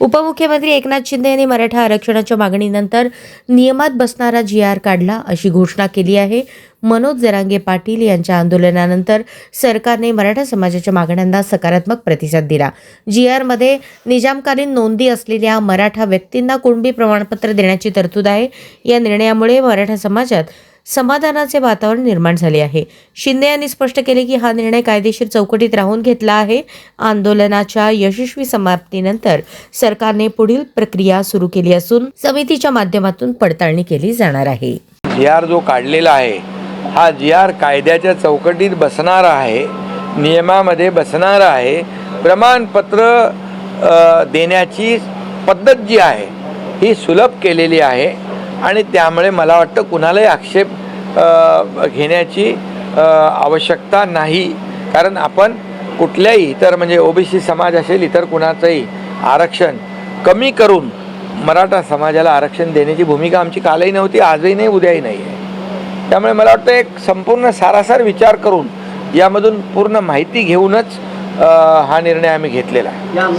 उपमुख्यमंत्री एकनाथ शिंदे यांनी मराठा आरक्षणाच्या मागणीनंतर नियमात बसणारा जी.आर. काढला अशी घोषणा केली आहे। मनोज जरांगे पाटील यांच्या आंदोलनानंतर सरकारने मराठा समाजाच्या मागण्यांना सकारात्मक प्रतिसाद दिला। जी.आर.मध्ये निजामकालीन नोंदी असलेल्या मराठा व्यक्तींना कुणबी प्रमाणपत्र देण्याची तरतूद आहे। या निर्णयामुळे मराठा समाजात समाधानाचे वातावरण निर्माण झाले आहे। शिंदे यांनी स्पष्ट केले की हा निर्णय कायदेशीर चौकटीत राहून घेतला आहे। आंदोलनाच्या यशस्वी समाप्तीनंतर सरकारने पुढील प्रक्रिया सुरू केली असून समितीच्या माध्यमातून पडताळणी केली जाणार आहे। जी.आर. जो काढलेला आहे हा जी.आर. कायद्याच्या चौकटीत बसणार आहे, नियमामध्ये बसणार आहे। प्रमाणपत्र देण्याची पद्धत जी आहे ही सुलभ केलेली आहे आणि त्यामुळे मला वाटतं कुणालाही आक्षेप घेण्याची आवश्यकता नाही। कारण आपण कुठल्याही इतर म्हणजे ओबीसी समाज असेल इतर कुणाचंही आरक्षण कमी करून मराठा समाजाला आरक्षण देण्याची भूमिका आमची कालही नव्हती, आजही नाही, उद्याही नाही आहे। त्यामुळे मला वाटतं एक संपूर्ण सारासार विचार करून यामधून पूर्ण माहिती घेऊनच हा निर्णय आम्ही घेतलेला आहे।